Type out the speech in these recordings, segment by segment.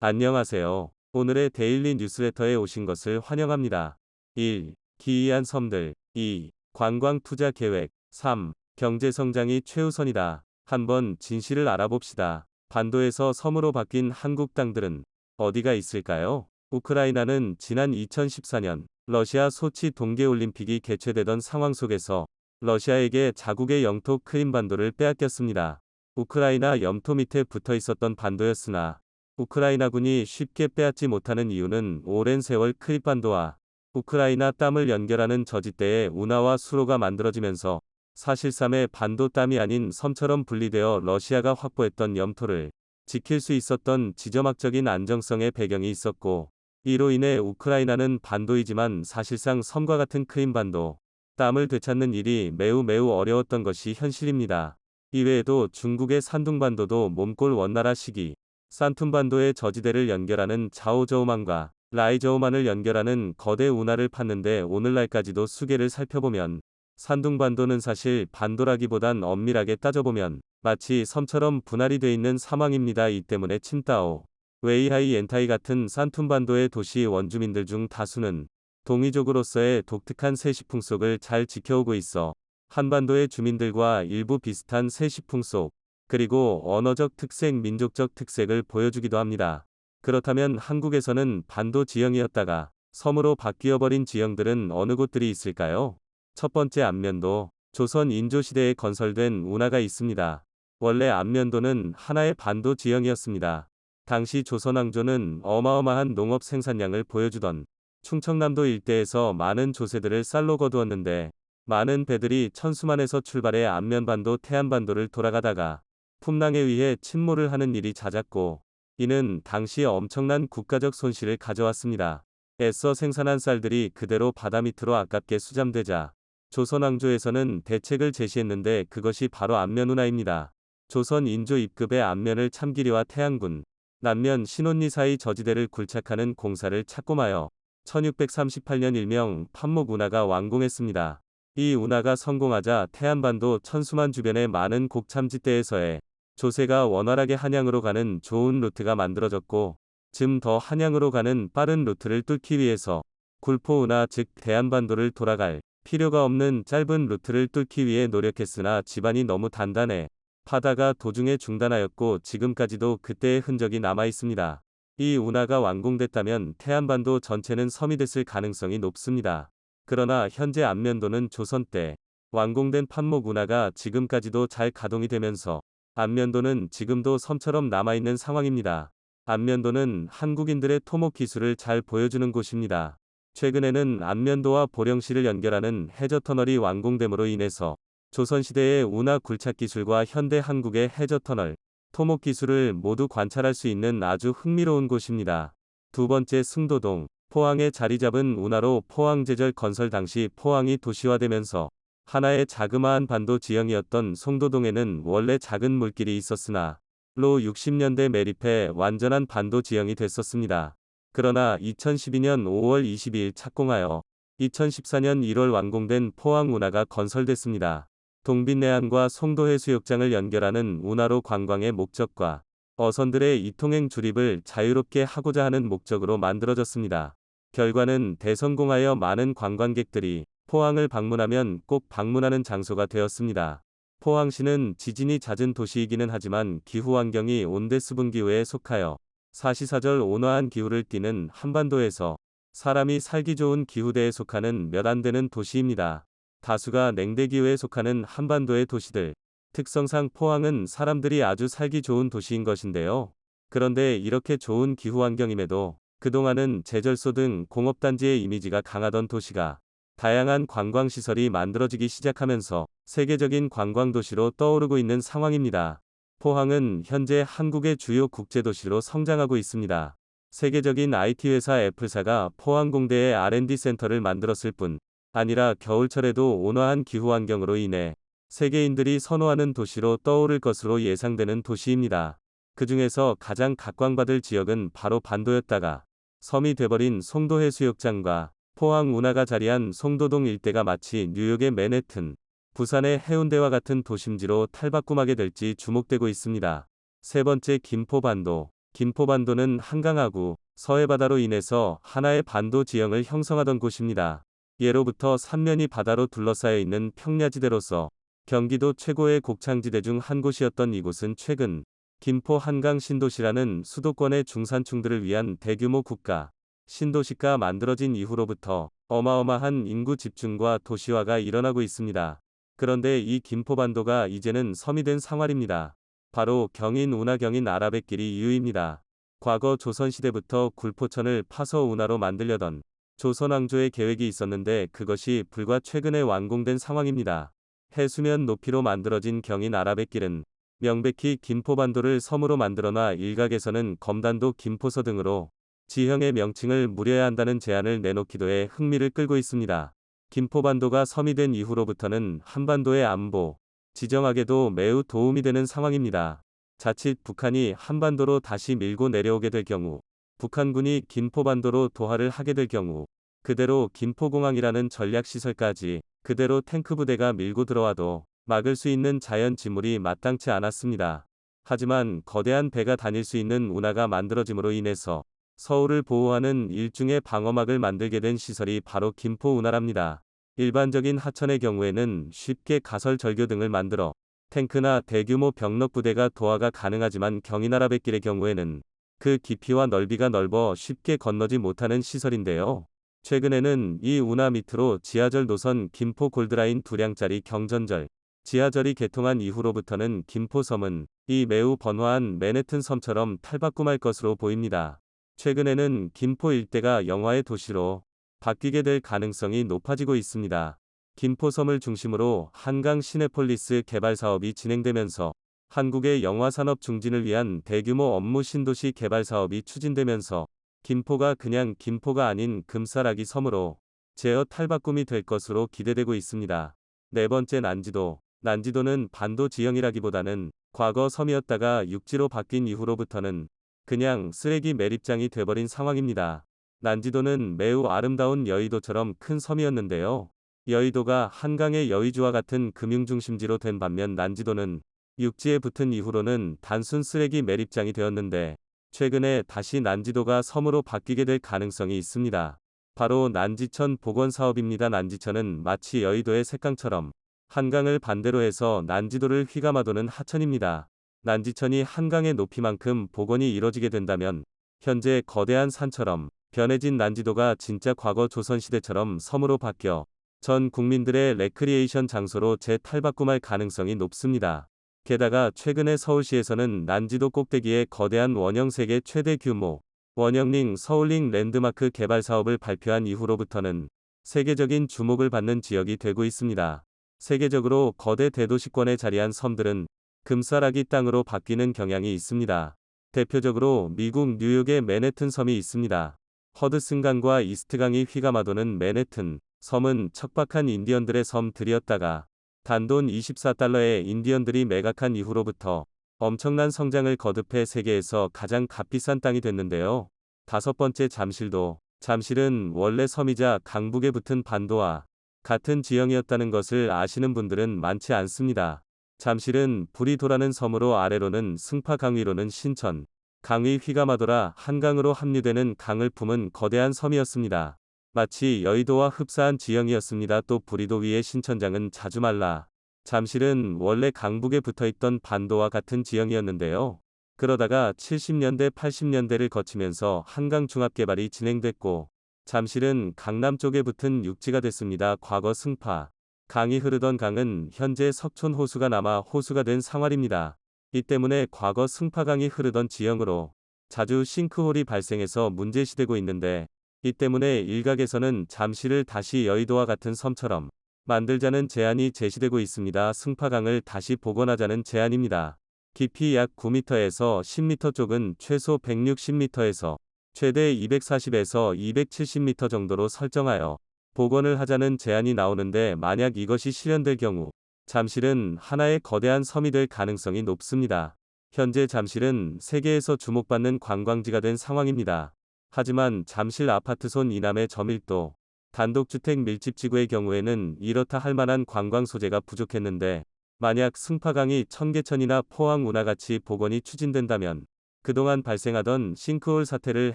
안녕하세요. 오늘의 데일리 뉴스레터에 오신 것을 환영합니다. 1. 기이한 섬들. 2. 관광 투자 계획. 3. 경제 성장이 최우선이다. 한번 진실을 알아봅시다. 반도에서 섬으로 바뀐 한국 땅들은 어디가 있을까요? 우크라이나는 지난 2014년 러시아 소치 동계올림픽이 개최되던 상황 속에서 러시아에게 자국의 영토 크림반도를 빼앗겼습니다. 우크라이나 영토 밑에 붙어 있었던 반도였으나 우크라이나군이 쉽게 빼앗지 못하는 이유는 오랜 세월 크림반도와 우크라이나 땀을 연결하는 저지대에 운하와 수로가 만들어지면서 사실상의 반도 땀이 아닌 섬처럼 분리되어 러시아가 확보했던 영토를 지킬 수 있었던 지정학적인 안정성의 배경이 있었고, 이로 인해 우크라이나는 반도이지만 사실상 섬과 같은 크림반도 땀을 되찾는 일이 매우 어려웠던 것이 현실입니다. 이외에도 중국의 산둥반도도 몽골 원나라 시기 산툰반도의 저지대를 연결하는 자오저우만과 라이저우만을 연결하는 거대 운하를 팠는데 오늘날까지도 수계를 살펴보면 산둥반도는 사실 반도라기보단 엄밀하게 따져보면 마치 섬처럼 분할이 돼 있는 상황입니다. 이 때문에 칭따오, 웨이하이 엔타이 같은 산툰반도의 도시 원주민들 중 다수는 동이족으로서의 독특한 세시풍속을 잘 지켜오고 있어 한반도의 주민들과 일부 비슷한 세시풍속, 그리고 언어적 특색, 민족적 특색을 보여주기도 합니다. 그렇다면 한국에서는 반도 지형이었다가 섬으로 바뀌어버린 지형들은 어느 곳들이 있을까요? 첫 번째, 안면도. 조선 인조시대에 건설된 운하가 있습니다. 원래 안면도는 하나의 반도 지형이었습니다. 당시 조선 왕조는 어마어마한 농업 생산량을 보여주던 충청남도 일대에서 많은 조세들을 쌀로 거두었는데, 많은 배들이 천수만에서 출발해 안면반도 태안반도를 돌아가다가 풍랑에 의해 침몰을 하는 일이 잦았고, 이는 당시 엄청난 국가적 손실을 가져왔습니다. 애써 생산한 쌀들이 그대로 바다 밑으로 아깝게 수잠되자 조선왕조에서는 대책을 제시했는데 그것이 바로 안면운하입니다. 조선 인조 입급의 안면을 참기리와 태안군, 남면 신혼리 사이 저지대를 굴착하는 공사를 착공하여 1638년 일명 판목운하가 완공했습니다. 이 운하가 성공하자 태안반도 천수만 주변의 많은 곡참지대에서의 조세가 원활하게 한양으로 가는 좋은 루트가 만들어졌고, 좀 더 한양으로 가는 빠른 루트를 뚫기 위해서 굴포운하 즉 대한반도를 돌아갈 필요가 없는 짧은 루트를 뚫기 위해 노력했으나 지반이 너무 단단해 파다가 도중에 중단하였고 지금까지도 그때의 흔적이 남아 있습니다. 이 운하가 완공됐다면 태안반도 전체는 섬이 됐을 가능성이 높습니다. 그러나 현재 안면도는 조선 때 완공된 판목 운하가 지금까지도 잘 가동이 되면서 안면도는 지금도 섬처럼 남아있는 상황입니다. 안면도는 한국인들의 토목 기술을 잘 보여주는 곳입니다. 최근에는 안면도와 보령시를 연결하는 해저터널이 완공됨으로 인해서 조선시대의 운하 굴착 기술과 현대 한국의 해저터널, 토목 기술을 모두 관찰할 수 있는 아주 흥미로운 곳입니다. 두 번째, 승도동. 포항에 자리 잡은 운하로 포항제절 건설 당시 포항이 도시화되면서 하나의 자그마한 반도 지형이었던 송도동에는 원래 작은 물길이 있었으나 로 60년대 매립해 완전한 반도 지형이 됐었습니다. 그러나 2012년 5월 22일 착공하여 2014년 1월 완공된 포항 운하가 건설됐습니다. 동빛내안과 송도해수욕장을 연결하는 운하로 관광의 목적과 어선들의 이통행 주립을 자유롭게 하고자 하는 목적으로 만들어졌습니다. 결과는 대성공하여 많은 관광객들이 포항을 방문하면 꼭 방문하는 장소가 되었습니다. 포항시는 지진이 잦은 도시이기는 하지만 기후 환경이 온대수분기후에 속하여 사시사절 온화한 기후를 띠는 한반도에서 사람이 살기 좋은 기후대에 속하는 몇 안 되는 도시입니다. 다수가 냉대기후에 속하는 한반도의 도시들, 특성상 포항은 사람들이 아주 살기 좋은 도시인 것인데요. 그런데 이렇게 좋은 기후 환경임에도 그동안은 제절소 등 공업단지의 이미지가 강하던 도시가 다양한 관광시설이 만들어지기 시작하면서 세계적인 관광도시로 떠오르고 있는 상황입니다. 포항은 현재 한국의 주요 국제도시로 성장하고 있습니다. 세계적인 IT 회사 애플사가 포항공대에 R&D 센터를 만들었을 뿐 아니라 겨울철에도 온화한 기후 환경으로 인해 세계인들이 선호하는 도시로 떠오를 것으로 예상되는 도시입니다. 그 중에서 가장 각광받을 지역은 바로 반도였다가 섬이 돼버린 송도해수욕장과 포항 운하가 자리한 송도동 일대가 마치 뉴욕의 맨해튼, 부산의 해운대와 같은 도심지로 탈바꿈하게 될지 주목되고 있습니다. 세 번째, 김포반도. 김포반도는 한강하구, 서해바다로 인해서 하나의 반도 지형을 형성하던 곳입니다. 예로부터 삼면이 바다로 둘러싸여 있는 평야지대로서 경기도 최고의 곡창지대 중 한 곳이었던 이곳은 최근 김포 한강 신도시라는 수도권의 중산층들을 위한 대규모 국가 신도시가 만들어진 이후로부터 어마어마한 인구 집중과 도시화가 일어나고 있습니다. 그런데 이 김포반도가 이제는 섬이 된 상황입니다. 바로 경인 운하 경인 아라뱃길이 이유입니다. 과거 조선시대부터 굴포천을 파서 운하로 만들려던 조선왕조의 계획이 있었는데 그것이 불과 최근에 완공된 상황입니다. 해수면 높이로 만들어진 경인 아라뱃길은 명백히 김포반도를 섬으로 만들어놔 일각에서는 검단도 김포서 등으로 지형의 명칭을 물려야 한다는 제안을 내놓기도 해 흥미를 끌고 있습니다. 김포반도가 섬이 된 이후로부터는 한반도의 안보, 지정학에도 매우 도움이 되는 상황입니다. 자칫 북한이 한반도로 다시 밀고 내려오게 될 경우, 북한군이 김포반도로 도하를 하게 될 경우, 그대로 김포공항이라는 전략시설까지 그대로 탱크 부대가 밀고 들어와도 막을 수 있는 자연 지물이 마땅치 않았습니다. 하지만 거대한 배가 다닐 수 있는 운하가 만들어짐으로 인해서 서울을 보호하는 일종의 방어막을 만들게 된 시설이 바로 김포운하랍니다. 일반적인 하천의 경우에는 쉽게 가설 절교 등을 만들어 탱크나 대규모 병력 부대가 도하가 가능하지만 경인아라뱃길의 경우에는 그 깊이와 넓이가 넓어 쉽게 건너지 못하는 시설인데요. 최근에는 이 운하 밑으로 지하철 노선 김포 골드라인 2량짜리 경전절 지하철이 개통한 이후로부터는 김포섬은 이 매우 번화한 맨해튼 섬처럼 탈바꿈할 것으로 보입니다. 최근에는 김포 일대가 영화의 도시로 바뀌게 될 가능성이 높아지고 있습니다. 김포섬을 중심으로 한강 시내폴리스 개발 사업이 진행되면서 한국의 영화산업 중진을 위한 대규모 업무 신도시 개발 사업이 추진되면서 김포가 그냥 김포가 아닌 금싸라기 섬으로 제어 탈바꿈이 될 것으로 기대되고 있습니다. 네 번째 난지도. 난지도는 반도 지형이라기보다는 과거 섬이었다가 육지로 바뀐 이후로부터는 그냥 쓰레기 매립장이 돼버린 상황입니다. 난지도는 매우 아름다운 여의도처럼 큰 섬이었는데요. 여의도가 한강의 여의주와 같은 금융중심지로 된 반면 난지도는 육지에 붙은 이후로는 단순 쓰레기 매립장이 되었는데 최근에 다시 난지도가 섬으로 바뀌게 될 가능성이 있습니다. 바로 난지천 복원사업입니다. 난지천은 마치 여의도의 색강처럼 한강을 반대로 해서 난지도를 휘감아도는 하천입니다. 난지천이 한강의 높이만큼 복원이 이뤄지게 된다면 현재 거대한 산처럼 변해진 난지도가 진짜 과거 조선시대처럼 섬으로 바뀌어 전 국민들의 레크리에이션 장소로 재탈바꿈할 가능성이 높습니다. 게다가 최근에 서울시에서는 난지도 꼭대기에 거대한 원형 세계 최대 규모 원형링 서울링 랜드마크 개발 사업을 발표한 이후로부터는 세계적인 주목을 받는 지역이 되고 있습니다. 세계적으로 거대 대도시권에 자리한 섬들은 금싸라기 땅으로 바뀌는 경향이 있습니다. 대표적으로 미국 뉴욕의 맨해튼 섬이 있습니다. 허드슨강과 이스트강이 휘감아도는 맨해튼 섬은 척박한 인디언들의 섬들이었다가 단돈 24달러에 인디언들이 매각한 이후로부터 엄청난 성장을 거듭해 세계에서 가장 값비싼 땅이 됐는데요. 다섯 번째 잠실도. 잠실은 원래 섬이자 강북에 붙은 반도와 같은 지형이었다는 것을 아시는 분들은 많지 않습니다. 잠실은 불이 도라는 섬으로 아래로는 승파 강 위로는 신천 강이 휘감아돌아 한강으로 합류되는 강을 품은 거대한 섬이었습니다. 마치 여의도와 흡사한 지형이었습니다. 또 부리도 위의 신천장은 자주 말라. 잠실은 원래 강북에 붙어있던 반도와 같은 지형이었는데요. 그러다가 70년대 80년대를 거치면서 한강 중합개발이 진행됐고 잠실은 강남 쪽에 붙은 육지가 됐습니다. 과거 승파 강이 흐르던 강은 현재 석촌 호수가 남아 호수가 된 상활입니다. 이 때문에 과거 승파강이 흐르던 지형으로 자주 싱크홀이 발생해서 문제시되고 있는데 이 때문에 일각에서는 잠실을 다시 여의도와 같은 섬처럼 만들자는 제안이 제시되고 있습니다. 승파강을 다시 복원하자는 제안입니다. 깊이 약 9m에서 10m 쪽은 최소 160m에서 최대 240에서 270m 정도로 설정하여 복원을 하자는 제안이 나오는데 만약 이것이 실현될 경우 잠실은 하나의 거대한 섬이 될 가능성이 높습니다. 현재 잠실은 세계에서 주목받는 관광지가 된 상황입니다. 하지만 잠실 아파트손 이남의 저밀도 단독주택 밀집지구의 경우에는 이렇다 할 만한 관광 소재가 부족했는데 만약 승파강이 청계천이나 포항 운하같이 복원이 추진된다면 그동안 발생하던 싱크홀 사태를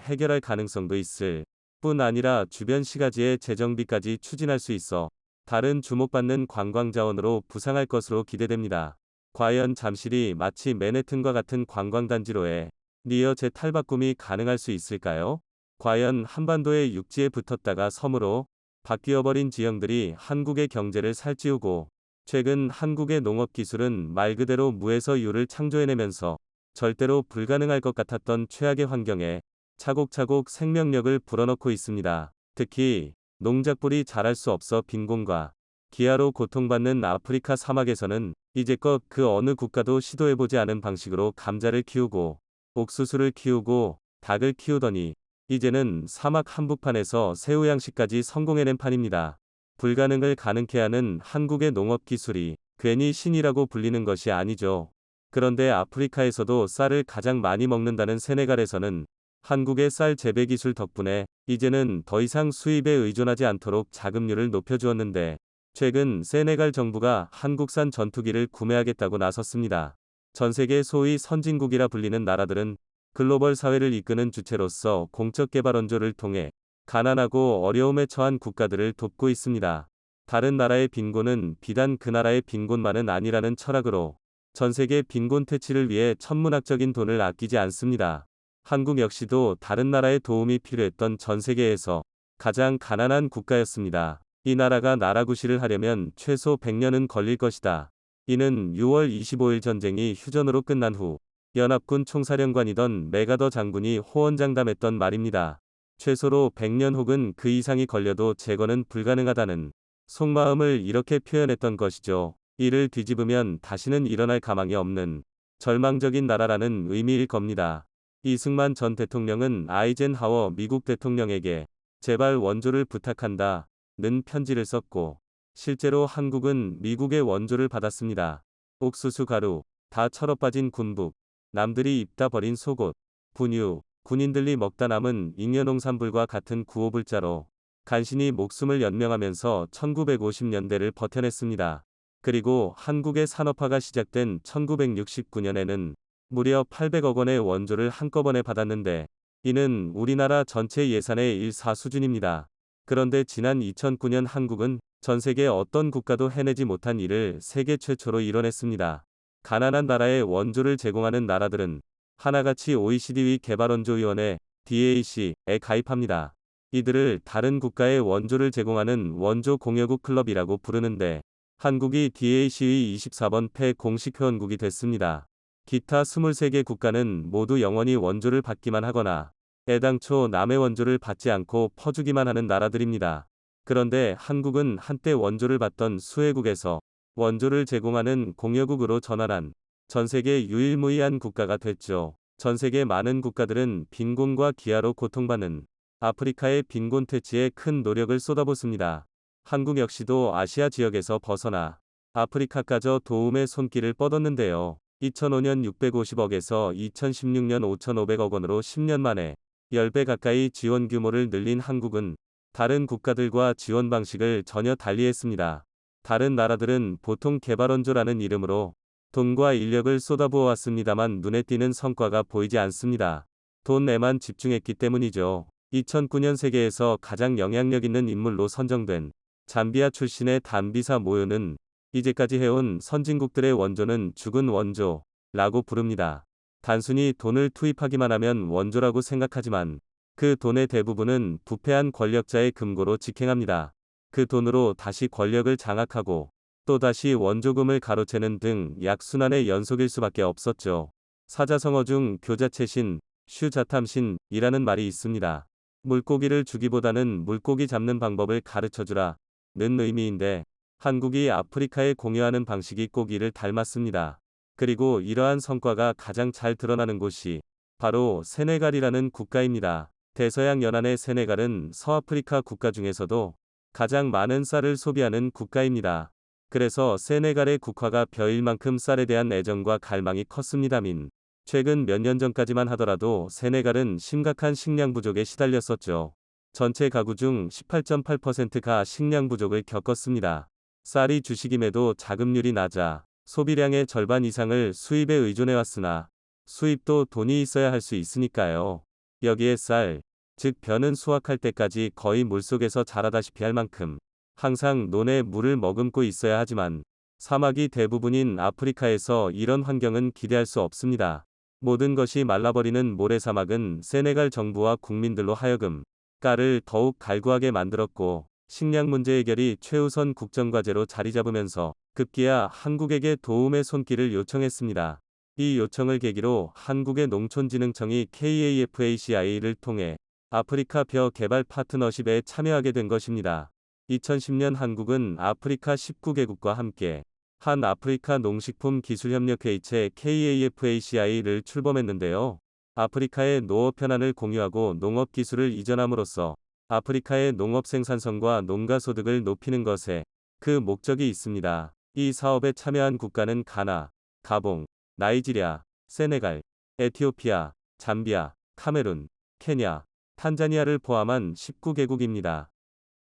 해결할 가능성도 있을 뿐 아니라 주변 시가지의 재정비까지 추진할 수 있어 다른 주목받는 관광 자원으로 부상할 것으로 기대됩니다. 과연 잠실이 마치 맨해튼과 같은 관광단지로의 리어 재탈바꿈이 가능할 수 있을까요? 과연 한반도의 육지에 붙었다가 섬으로 바뀌어버린 지형들이 한국의 경제를 살찌우고 최근 한국의 농업기술은 말 그대로 무에서 유를 창조해내면서 절대로 불가능할 것 같았던 최악의 환경에 차곡차곡 생명력을 불어넣고 있습니다. 특히 농작물이 자랄 수 없어 빈곤과 기아로 고통받는 아프리카 사막에서는 이제껏 그 어느 국가도 시도해보지 않은 방식으로 감자를 키우고 옥수수를 키우고 닭을 키우더니 이제는 사막 한복판에서 새우 양식까지 성공해낸 판입니다. 불가능을 가능케 하는 한국의 농업 기술이 괜히 신이라고 불리는 것이 아니죠. 그런데 아프리카에서도 쌀을 가장 많이 먹는다는 세네갈에서는 한국의 쌀 재배 기술 덕분에 이제는 더 이상 수입에 의존하지 않도록 자급률을 높여주었는데 최근 세네갈 정부가 한국산 전투기를 구매하겠다고 나섰습니다. 전 세계 소위 선진국이라 불리는 나라들은 글로벌 사회를 이끄는 주체로서 공적 개발 원조를 통해 가난하고 어려움에 처한 국가들을 돕고 있습니다. 다른 나라의 빈곤은 비단 그 나라의 빈곤만은 아니라는 철학으로 전 세계 빈곤 퇴치를 위해 천문학적인 돈을 아끼지 않습니다. 한국 역시도 다른 나라의 도움이 필요했던 전 세계에서 가장 가난한 국가였습니다. 이 나라가 나라구시를 하려면 최소 100년은 걸릴 것이다. 이는 6월 25일 전쟁이 휴전으로 끝난 후 연합군 총사령관이던 맥아더 장군이 호언장담했던 말입니다. 최소로 100년 혹은 그 이상이 걸려도 재건은 불가능하다는 속마음을 이렇게 표현했던 것이죠. 이를 뒤집으면 다시는 일어날 가망이 없는 절망적인 나라라는 의미일 겁니다. 이승만 전 대통령은 아이젠하워 미국 대통령에게 제발 원조를 부탁한다 는 편지를 썼고 실제로 한국은 미국의 원조를 받았습니다. 옥수수 가루, 다 철어빠진 군북, 남들이 입다 버린 속옷, 분유, 군인들이 먹다 남은 잉여농산물과 같은 구호불자로 간신히 목숨을 연명하면서 1950년대를 버텨냈습니다. 그리고 한국의 산업화가 시작된 1969년에는 무려 800억 원의 원조를 한꺼번에 받았는데 이는 우리나라 전체 예산의 1/4 수준입니다. 그런데 지난 2009년 한국은 전 세계 어떤 국가도 해내지 못한 일을 세계 최초로 이뤄냈습니다. 가난한 나라에 원조를 제공하는 나라들은 하나같이 OECD 개발원조위원회 DAC에 가입합니다. 이들을 다른 국가에 원조를 제공하는 원조 공여국 클럽이라고 부르는데 한국이 DAC의 24번 패 공식 회원국이 됐습니다. 기타 23개 국가는 모두 영원히 원조를 받기만 하거나 애당초 남의 원조를 받지 않고 퍼주기만 하는 나라들입니다. 그런데 한국은 한때 원조를 받던 수혜국에서 원조를 제공하는 공여국으로 전환한 전 세계 유일무이한 국가가 됐죠. 전 세계 많은 국가들은 빈곤과 기아로 고통받는 아프리카의 빈곤 퇴치에 큰 노력을 쏟아붓습니다. 한국 역시도 아시아 지역에서 벗어나 아프리카까지 도움의 손길을 뻗었는데요. 2005년 650억에서 2016년 5,500억 원으로 10년 만에 10배 가까이 지원 규모를 늘린 한국은 다른 국가들과 지원 방식을 전혀 달리했습니다. 다른 나라들은 보통 개발원조라는 이름으로 돈과 인력을 쏟아부어 왔습니다만 눈에 띄는 성과가 보이지 않습니다. 돈에만 집중했기 때문이죠. 2009년 세계에서 가장 영향력 있는 인물로 선정된 잠비아 출신의 담비사 모요는 이제까지 해온 선진국들의 원조는 죽은 원조라고 부릅니다. 단순히 돈을 투입하기만 하면 원조라고 생각하지만 그 돈의 대부분은 부패한 권력자의 금고로 직행합니다. 그 돈으로 다시 권력을 장악하고 또다시 원조금을 가로채는 등 약순환의 연속일 수밖에 없었죠. 사자성어 중 교자채신, 슈자탐신이라는 말이 있습니다. 물고기를 주기보다는 물고기 잡는 방법을 가르쳐주라 는 의미인데 한국이 아프리카에 공유하는 방식이 꼭 이를 닮았습니다. 그리고 이러한 성과가 가장 잘 드러나는 곳이 바로 세네갈이라는 국가입니다. 대서양 연안의 세네갈은 서아프리카 국가 중에서도 가장 많은 쌀을 소비하는 국가입니다. 그래서 세네갈의 국화가 벼일 만큼 쌀에 대한 애정과 갈망이 컸습니다민. 최근 몇 년 전까지만 하더라도 세네갈은 심각한 식량 부족에 시달렸었죠. 전체 가구 중 18.8%가 식량 부족을 겪었습니다. 쌀이 주식임에도 자급률이 낮아 소비량의 절반 이상을 수입에 의존해왔으나 수입도 돈이 있어야 할 수 있으니까요. 여기에 쌀, 즉 벼는 수확할 때까지 거의 물속에서 자라다시피 할 만큼 항상 논에 물을 머금고 있어야 하지만 사막이 대부분인 아프리카에서 이런 환경은 기대할 수 없습니다. 모든 것이 말라버리는 모래사막은 세네갈 정부와 국민들로 하여금 가를 더욱 갈구하게 만들었고 식량 문제 해결이 최우선 국정과제로 자리잡으면서 급기야 한국에게 도움의 손길을 요청했습니다. 이 요청을 계기로 한국의 농촌진흥청이 KAFACI를 통해 아프리카 벼 개발 파트너십에 참여하게 된 것입니다. 2010년 한국은 아프리카 19개국과 함께 한 아프리카 농식품 기술협력회의체 KAFACI를 출범했는데요. 아프리카의 농업 현안을 공유하고 농업 기술을 이전함으로써 아프리카의 농업 생산성과 농가 소득을 높이는 것에 그 목적이 있습니다. 이 사업에 참여한 국가는 가나, 가봉, 나이지리아, 세네갈, 에티오피아, 잠비아, 카메룬, 케냐, 탄자니아를 포함한 19개국입니다.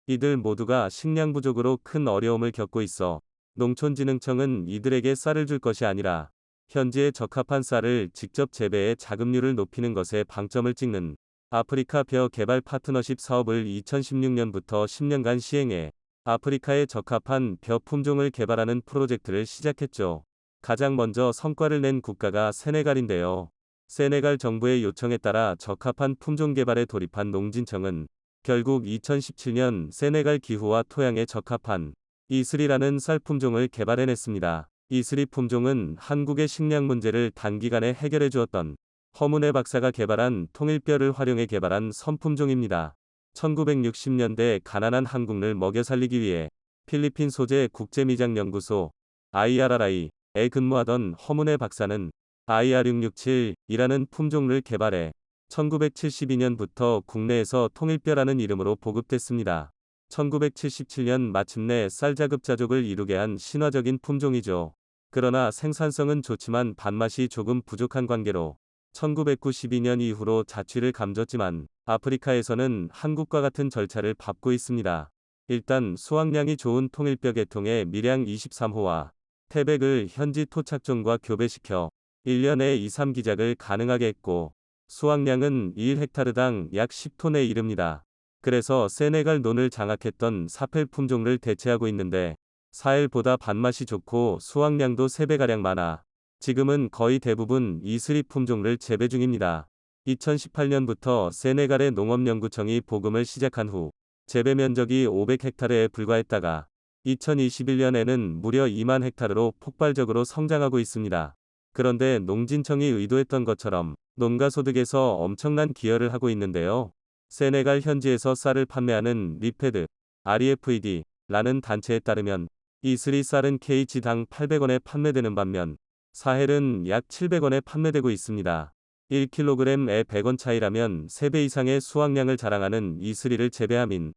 이들 모두가 식량 부족으로 큰 어려움을 겪고 있어 농촌진흥청은 이들에게 쌀을 줄 것이 아니라 현지에 적합한 쌀을 직접 재배해 자급률을 높이는 것에 방점을 찍는 아프리카 벼 개발 파트너십 사업을 2016년부터 10년간 시행해 아프리카에 적합한 벼 품종을 개발하는 프로젝트를 시작했죠. 가장 먼저 성과를 낸 국가가 세네갈인데요. 세네갈 정부의 요청에 따라 적합한 품종 개발에 돌입한 농진청은 결국 2017년 세네갈 기후와 토양에 적합한 이슬이라는 쌀 품종을 개발해냈습니다. 이슬이 품종은 한국의 식량 문제를 단기간에 해결해 주었던 허문회 박사가 개발한 통일벼를 활용해 개발한 선품종입니다. 1960년대 가난한 한국을 먹여 살리기 위해 필리핀 소재 국제미장연구소 IRRI에 근무하던 허문회 박사는 IR667이라는 품종을 개발해 1972년부터 국내에서 통일벼라는 이름으로 보급됐습니다. 1977년 마침내 쌀자급자족을 이루게 한 신화적인 품종이죠. 그러나 생산성은 좋지만 밥맛이 조금 부족한 관계로 1992년 이후로 자취를 감췄지만 아프리카에서는 한국과 같은 절차를 밟고 있습니다. 일단 수확량이 좋은 통일벼 계통의 밀양 23호와 태백을 현지 토착종과 교배시켜 1년에 2-3기작을 가능하게 했고 수확량은 1헥타르당 약 10톤에 이릅니다. 그래서 세네갈 논을 장악했던 사펠 품종을 대체하고 있는데 사헬보다 밥맛이 좋고 수확량도 3배가량 많아 지금은 거의 대부분 이슬이 품종을 재배 중입니다. 2018년부터 세네갈의 농업연구청이 보금을 시작한 후 재배 면적이 500헥타르에 불과했다가 2021년에는 무려 2만 헥타르로 폭발적으로 성장하고 있습니다. 그런데 농진청이 의도했던 것처럼 농가 소득에서 엄청난 기여를 하고 있는데요. 세네갈 현지에서 쌀을 판매하는 리페드, REFED라는 단체에 따르면 이슬이 쌀은 kg당 800원에 판매되는 반면 사헬은 약 700원에 판매되고 있습니다. 1kg에 100원 차이라면 3배 이상의 수확량을 자랑하는 이슬이를 재배함인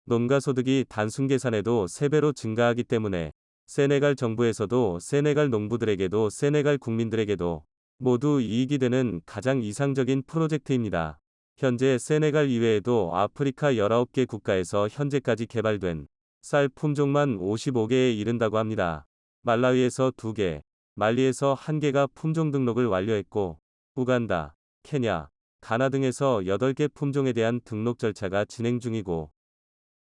농가 소득이 단순 계산해도 3배로 증가하기 때문에 세네갈 정부에서도 세네갈 농부들에게도 세네갈 국민들에게도 모두 이익이 되는 가장 이상적인 프로젝트입니다. 현재 세네갈 이외에도 아프리카 19개 국가에서 현재까지 개발된 쌀 품종만 55개에 이른다고 합니다. 말라위에서 2개, 말리에서 1개가 품종 등록을 완료했고 우간다, 케냐, 가나 등에서 8개 품종에 대한 등록 절차가 진행 중이고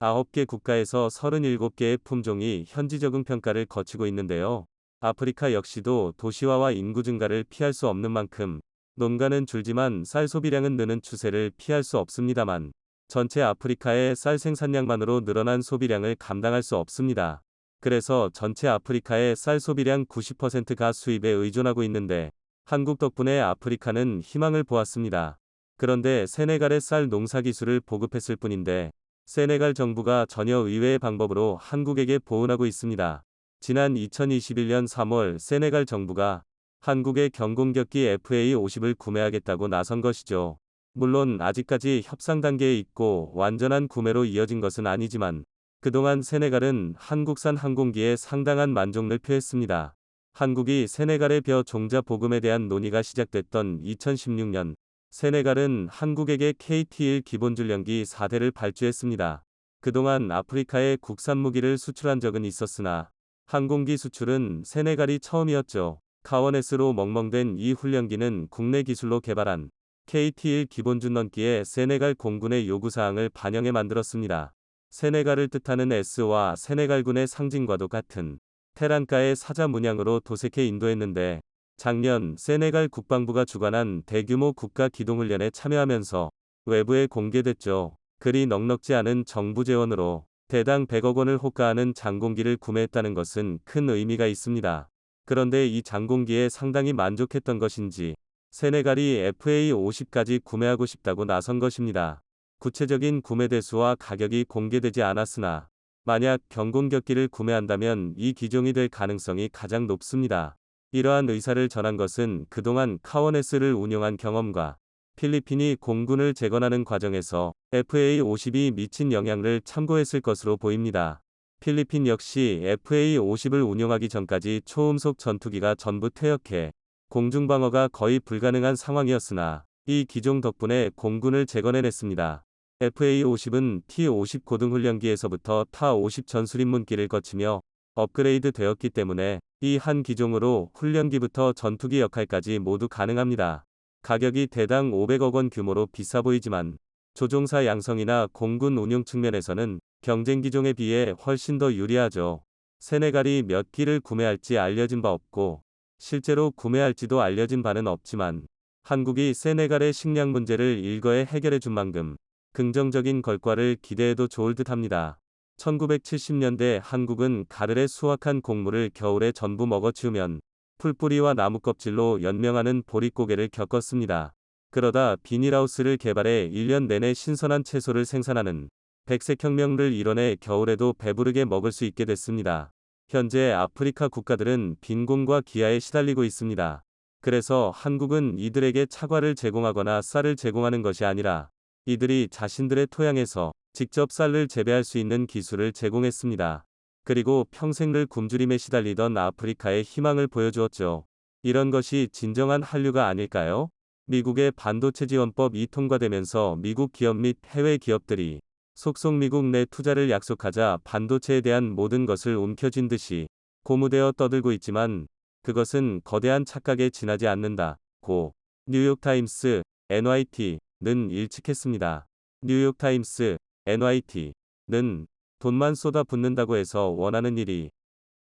9개 국가에서 37개의 품종이 현지 적응 평가를 거치고 있는데요. 아프리카 역시도 도시화와 인구 증가를 피할 수 없는 만큼 농가는 줄지만 쌀 소비량은 느는 추세를 피할 수 없습니다만 전체 아프리카의 쌀 생산량만으로 늘어난 소비량을 감당할 수 없습니다. 그래서 전체 아프리카의 쌀 소비량 90%가 수입에 의존하고 있는데 한국 덕분에 아프리카는 희망을 보았습니다. 그런데 세네갈의 쌀 농사 기술을 보급했을 뿐인데 세네갈 정부가 전혀 의외의 방법으로 한국에게 보은하고 있습니다. 지난 2021년 3월 세네갈 정부가 한국의 경공격기 FA50을 구매하겠다고 나선 것이죠. 물론 아직까지 협상 단계에 있고 완전한 구매로 이어진 것은 아니지만 그동안 세네갈은 한국산 항공기에 상당한 만족을 표했습니다. 한국이 세네갈의 벼 종자 보금에 대한 논의가 시작됐던 2016년 세네갈은 한국에게 KT-1 기본줄련기 4대를 발주했습니다. 그동안 아프리카에 국산 무기를 수출한 적은 있었으나 항공기 수출은 세네갈이 처음이었죠. 카원S로 멍멍댄 이 훈련기는 국내 기술로 개발한 KT-1 기본준 넘기의 세네갈 공군의 요구사항을 반영해 만들었습니다. 세네갈을 뜻하는 S와 세네갈군의 상징과도 같은 테란가의 사자 문양으로 도색해 인도했는데 작년 세네갈 국방부가 주관한 대규모 국가 기동훈련에 참여하면서 외부에 공개됐죠. 그리 넉넉지 않은 정부 재원으로 대당 100억 원을 호가하는 장공기를 구매했다는 것은 큰 의미가 있습니다. 그런데 이 장공기에 상당히 만족했던 것인지 세네갈이 FA-50까지 구매하고 싶다고 나선 것입니다. 구체적인 구매 대수와 가격이 공개되지 않았으나 만약 경공격기를 구매한다면 이 기종이 될 가능성이 가장 높습니다. 이러한 의사를 전한 것은 그동안 카원S를 운용한 경험과 필리핀이 공군을 재건하는 과정에서 FA-50이 미친 영향을 참고했을 것으로 보입니다. 필리핀 역시 FA-50을 운용하기 전까지 초음속 전투기가 전부 퇴역해 공중방어가 거의 불가능한 상황이었으나 이 기종 덕분에 공군을 재건해냈습니다. FA-50은 T-50 고등훈련기에서부터 타-50 전술입문기를 거치며 업그레이드 되었기 때문에 이 한 기종으로 훈련기부터 전투기 역할까지 모두 가능합니다. 가격이 대당 500억 원 규모로 비싸 보이지만 조종사 양성이나 공군 운용 측면에서는 경쟁 기종에 비해 훨씬 더 유리하죠. 세네갈이 몇 기를 구매할지 알려진 바 없고 실제로 구매할지도 알려진 바는 없지만 한국이 세네갈의 식량 문제를 일거에 해결해 준 만큼 긍정적인 결과를 기대해도 좋을 듯합니다. 1970년대 한국은 가을에 수확한 곡물을 겨울에 전부 먹어치우면 풀뿌리와 나무 껍질로 연명하는 보릿고개를 겪었습니다. 그러다 비닐하우스를 개발해 1년 내내 신선한 채소를 생산하는 백색혁명을 이뤄내 겨울에도 배부르게 먹을 수 있게 됐습니다. 현재 아프리카 국가들은 빈곤과 기아에 시달리고 있습니다. 그래서 한국은 이들에게 차과를 제공하거나 쌀을 제공하는 것이 아니라 이들이 자신들의 토양에서 직접 쌀을 재배할 수 있는 기술을 제공했습니다. 그리고 평생을 굶주림에 시달리던 아프리카에 희망을 보여주었죠. 이런 것이 진정한 한류가 아닐까요? 미국의 반도체 지원법이 통과되면서 미국 기업 및 해외 기업들이 속속 미국 내 투자를 약속하자 반도체에 대한 모든 것을 움켜쥔 듯이 고무되어 떠들고 있지만 그것은 거대한 착각에 지나지 않는다고 뉴욕타임스, NYT는 일축했습니다. 뉴욕타임스, NYT는 돈만 쏟아붓는다고 해서 원하는 일이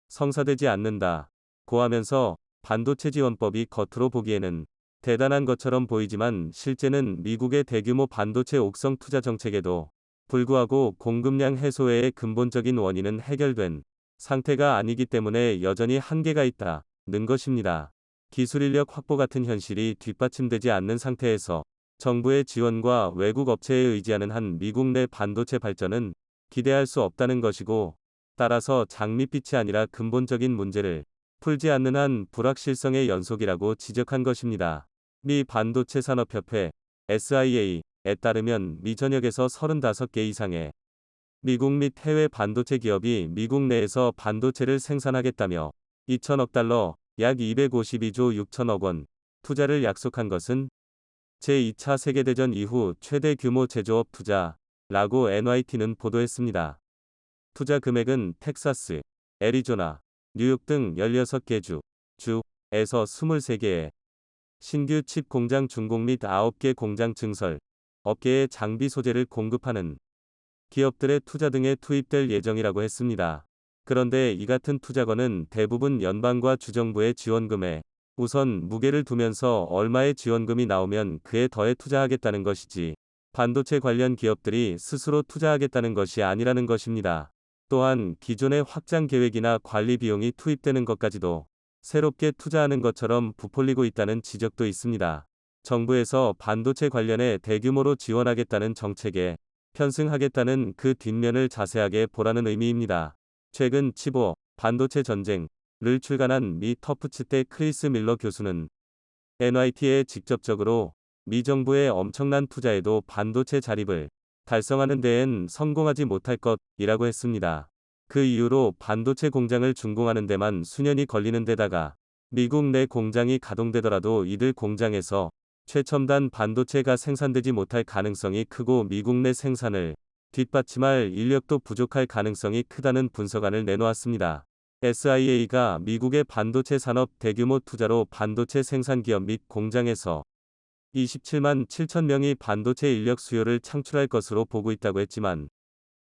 성사되지 않는다고 하면서 반도체 지원법이 겉으로 보기에는 대단한 것처럼 보이지만 실제는 미국의 대규모 반도체 옥성 투자 정책에도 불구하고 공급량 해소 외의 근본적인 원인은 해결된 상태가 아니기 때문에 여전히 한계가 있다는 것입니다. 기술 인력 확보 같은 현실이 뒷받침되지 않는 상태에서 정부의 지원과 외국 업체에 의지하는 한 미국 내 반도체 발전은 기대할 수 없다는 것이고 따라서 장밋빛이 아니라 근본적인 문제를 풀지 않는 한 불확실성의 연속이라고 지적한 것입니다. 미 반도체 산업협회 SIA에 따르면 미 전역에서 35개 이상의 미국 및 해외 반도체 기업이 미국 내에서 반도체를 생산하겠다며 2천억 달러, 약 252조 6천억 원 투자를 약속한 것은 제2차 세계대전 이후 최대 규모 제조업 투자라고 NYT는 보도했습니다. 투자 금액은 텍사스, 애리조나, 뉴욕 등 16개 주에서 23개의 신규 칩 공장 준공 및 9개 공장 증설, 업계에 장비 소재를 공급하는 기업들의 투자 등에 투입될 예정이라고 했습니다. 그런데 이 같은 투자건은 대부분 연방과 주정부의 지원금에 우선 무게를 두면서 얼마의 지원금이 나오면 그에 더해 투자하겠다는 것이지 반도체 관련 기업들이 스스로 투자하겠다는 것이 아니라는 것입니다. 또한 기존의 확장 계획이나 관리 비용이 투입되는 것까지도 새롭게 투자하는 것처럼 부풀리고 있다는 지적도 있습니다. 정부에서 반도체 관련해 대규모로 지원하겠다는 정책에 편승하겠다는 그 뒷면을 자세하게 보라는 의미입니다. 최근 칩5 반도체 전쟁을 출간한 미 터프츠대 크리스 밀러 교수는 NYT에 직접적으로 미 정부의 엄청난 투자에도 반도체 자립을 달성하는 데엔 성공하지 못할 것이라고 했습니다. 그 이후로 반도체 공장을 준공하는 데만 수년이 걸리는 데다가 미국 내 공장이 가동되더라도 이들 공장에서 최첨단 반도체가 생산되지 못할 가능성이 크고 미국 내 생산을 뒷받침할 인력도 부족할 가능성이 크다는 분석안을 내놓았습니다. SIA가 미국의 반도체 산업 대규모 투자로 반도체 생산 기업 및 공장에서 27만 7천 명이 반도체 인력 수요를 창출할 것으로 보고 있다고 했지만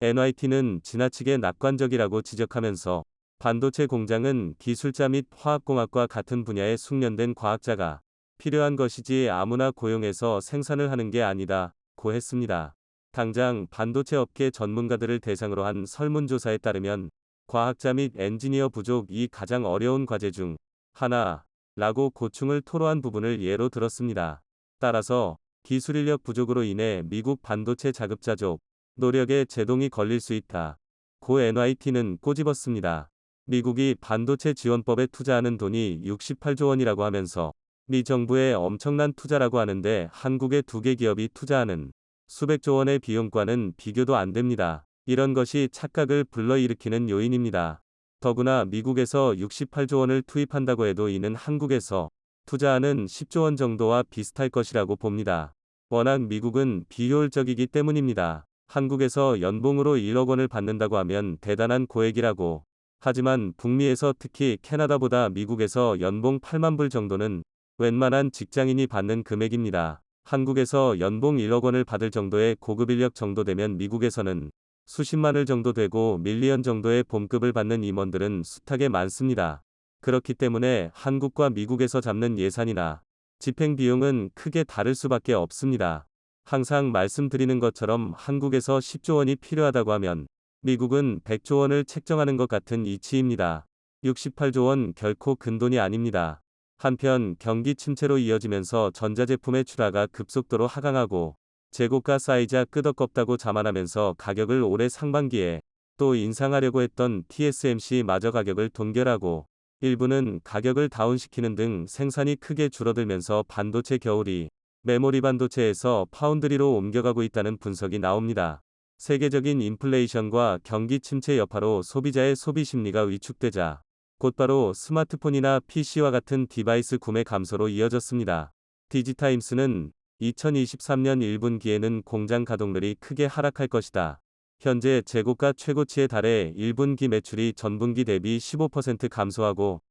NYT는 지나치게 낙관적이라고 지적하면서 반도체 공장은 기술자 및 화학공학과 같은 분야에 숙련된 과학자가 필요한 것이지 아무나 고용해서 생산을 하는 게 아니다고 했습니다. 당장 반도체 업계 전문가들을 대상으로 한 설문조사에 따르면 과학자 및 엔지니어 부족이 가장 어려운 과제 중 하나라고 고충을 토로한 부분을 예로 들었습니다. 따라서 기술 인력 부족으로 인해 미국 반도체 자급자족 노력에 제동이 걸릴 수 있다. 고 NYT는 꼬집었습니다. 미국이 반도체 지원법에 투자하는 돈이 68조 원이라고 하면서 미 정부의 엄청난 투자라고 하는데 한국의 2개 기업이 투자하는 수백조 원의 비용과는 비교도 안 됩니다. 이런 것이 착각을 불러일으키는 요인입니다. 더구나 미국에서 68조 원을 투입한다고 해도 이는 한국에서 투자하는 10조 원 정도와 비슷할 것이라고 봅니다. 워낙 미국은 비효율적이기 때문입니다. 한국에서 연봉으로 1억 원을 받는다고 하면 대단한 고액이라고. 하지만 북미에서 특히 캐나다보다 미국에서 연봉 8만 불 정도는 웬만한 직장인이 받는 금액입니다. 한국에서 연봉 1억 원을 받을 정도의 고급 인력 정도 되면 미국에서는 수십만을 정도 되고 밀리언 정도의 봉급을 받는 임원들은 숱하게 많습니다. 그렇기 때문에 한국과 미국에서 잡는 예산이나 집행 비용은 크게 다를 수밖에 없습니다. 항상 말씀드리는 것처럼 한국에서 10조 원이 필요하다고 하면 미국은 100조 원을 책정하는 것 같은 이치입니다. 68조 원 결코 큰돈이 아닙니다. 한편 경기 침체로 이어지면서 전자제품의 출하가 급속도로 하강하고 재고가 쌓이자 끄덕겁다고 자만하면서 가격을 올해 상반기에 또 인상하려고 했던 TSMC마저 가격을 동결하고 일부는 가격을 다운시키는 등 생산이 크게 줄어들면서 반도체 겨울이 메모리 반도체에서 파운드리로 옮겨가고 있다는 분석이 나옵니다. 세계적인 인플레이션과 경기 침체 여파로 소비자의 소비 심리가 위축되자 곧바로 스마트폰이나 PC와 같은 디바이스 구매 감소로 이어졌습니다. 디지타임스는 2023년 1분기에는 공장 가동률이 크게 하락할 것이다. 현재 재고가 최고치에 달해 1분기 매출이 전분기 대비 15% 감소하고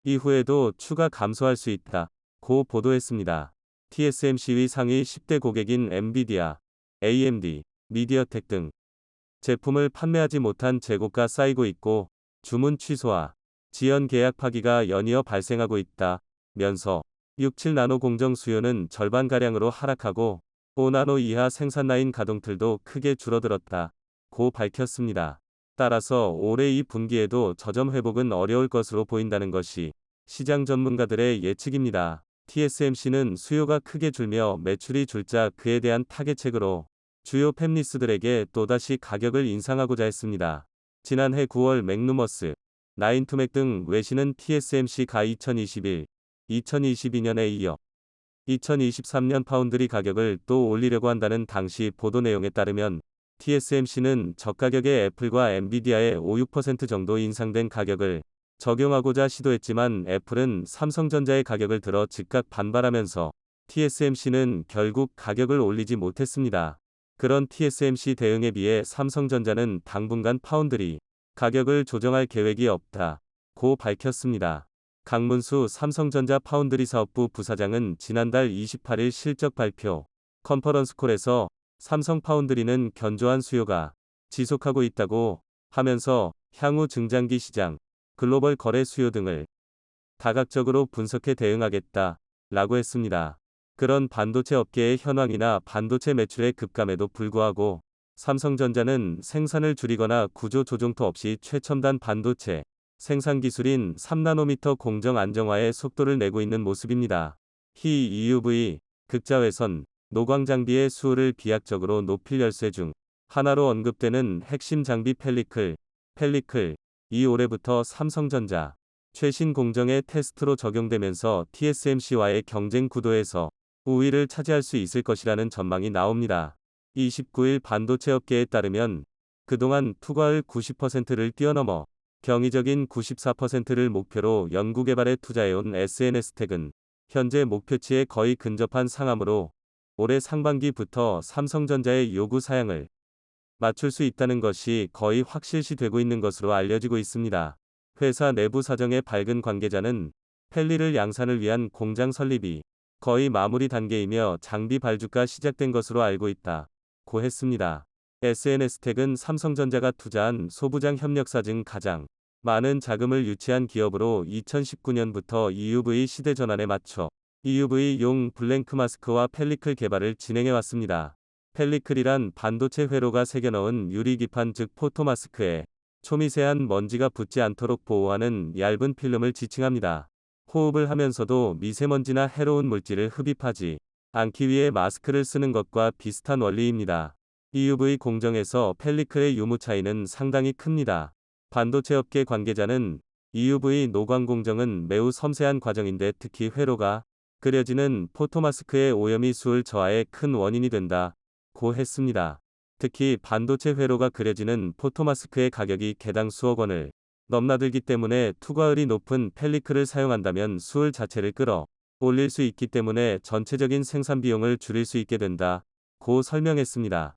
이후에도 추가 감소할 수 있다. 고 보도했습니다. TSMC의 상위 10대 고객인 엔비디아, AMD, 미디어텍 등 제품을 판매하지 못한 재고가 쌓이고 있고 주문 취소와 지연 계약 파기가 연이어 발생하고 있다면서 67나노 공정 수요는 절반가량으로 하락하고 5나노 이하 생산 라인 가동틀도 크게 줄어들었다고 밝혔습니다. 따라서 올해 2분기에도 저점 회복은 어려울 것으로 보인다는 것이 시장 전문가들의 예측입니다. TSMC는 수요가 크게 줄며 매출이 줄자 그에 대한 타겟책으로 주요 팹리스들에게 또다시 가격을 인상하고자 했습니다. 지난해 9월 맥누머스, 나인투맥 등 외신은 TSMC가 2021, 2022년에 이어 2023년 파운드리 가격을 또 올리려고 한다는 당시 보도 내용에 따르면 TSMC는 저가격의 애플과 엔비디아의 5~6% 정도 인상된 가격을 적용하고자 시도했지만 애플은 삼성전자의 가격을 들어 즉각 반발하면서 TSMC는 결국 가격을 올리지 못했습니다. 그런 TSMC 대응에 비해 삼성전자는 당분간 파운드리 가격을 조정할 계획이 없다고 밝혔습니다. 강문수 삼성전자 파운드리 사업부 부사장은 지난달 28일 실적 발표 컨퍼런스콜에서 삼성 파운드리는 견조한 수요가 지속하고 있다고 하면서 향후 증장기 시장, 글로벌 거래 수요 등을 다각적으로 분석해 대응하겠다라고 했습니다. 그런 반도체 업계의 현황이나 반도체 매출의 급감에도 불구하고 삼성전자는 생산을 줄이거나 구조 조정도 없이 최첨단 반도체 생산 기술인 3나노미터 공정 안정화에 속도를 내고 있는 모습입니다. 희 EUV, 극자외선, 노광 장비의 수요를 비약적으로 높일 열쇠 중 하나로 언급되는 핵심 장비 펠리클이 올해부터 삼성전자 최신 공정의 테스트로 적용되면서 TSMC와의 경쟁 구도에서 우위를 차지할 수 있을 것이라는 전망이 나옵니다. 29일 반도체 업계에 따르면 그동안 투과율 90%를 뛰어넘어 경이적인 94%를 목표로 연구개발에 투자해온 SNS텍은 현재 목표치에 거의 근접한 상황으로 올해 상반기부터 삼성전자의 요구 사양을 맞출 수 있다는 것이 거의 확실시되고 있는 것으로 알려지고 있습니다. 회사 내부 사정에 밝은 관계자는 펠리를 양산을 위한 공장 설립이 거의 마무리 단계이며 장비 발주가 시작된 것으로 알고 있다. 고 했습니다. SNS텍은 삼성전자가 투자한 소부장 협력사 중 가장 많은 자금을 유치한 기업으로 2019년부터 EUV 시대 전환에 맞춰 EUV용 블랭크 마스크와 펠리클 개발을 진행해 왔습니다. 펠리클이란 반도체 회로가 새겨넣은 유리기판 즉 포토마스크에 초미세한 먼지가 붙지 않도록 보호하는 얇은 필름을 지칭합니다. 호흡을 하면서도 미세먼지나 해로운 물질을 흡입하지 않기 위해 마스크를 쓰는 것과 비슷한 원리입니다. EUV 공정에서 펠리클의 유무 차이는 상당히 큽니다. 반도체 업계 관계자는 EUV 노광 공정은 매우 섬세한 과정인데 특히 회로가 그려지는 포토마스크의 오염이 수울 저하의 큰 원인이 된다. 고 했습니다. 특히 반도체 회로가 그려지는 포토마스크의 가격이 개당 수억 원을 넘나들기 때문에 투과율이 높은 펠리클을 사용한다면 수울 자체를 끌어 올릴 수 있기 때문에 전체적인 생산 비용을 줄일 수 있게 된다. 고 설명했습니다.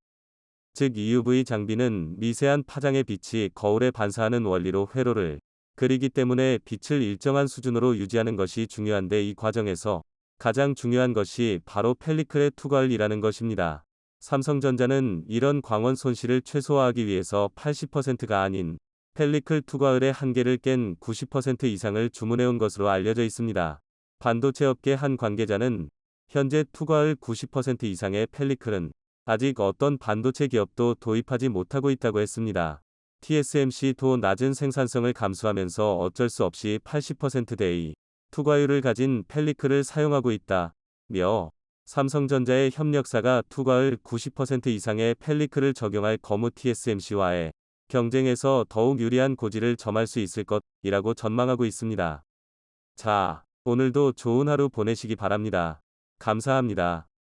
즉 EUV 장비는 미세한 파장의 빛이 거울에 반사하는 원리로 회로를 그리기 때문에 빛을 일정한 수준으로 유지하는 것이 중요한데 이 과정에서 가장 중요한 것이 바로 펠리클의 투과율이라는 것입니다. 삼성전자는 이런 광원 손실을 최소화하기 위해서 80%가 아닌 펠리클 투과율의 한계를 깬 90% 이상을 주문해온 것으로 알려져 있습니다. 반도체 업계 한 관계자는 현재 투과율 90% 이상의 펠리클은 아직 어떤 반도체 기업도 도입하지 못하고 있다고 했습니다. TSMC도 낮은 생산성을 감수하면서 어쩔 수 없이 80%대의 투과율을 가진 펠리클을 사용하고 있다며 삼성전자의 협력사가 투과율 90% 이상의 펠리클을 적용할 거무 TSMC와의 경쟁에서 더욱 유리한 고지를 점할 수 있을 것이라고 전망하고 있습니다. 자, 오늘도 좋은 하루 보내시기 바랍니다. 감사합니다.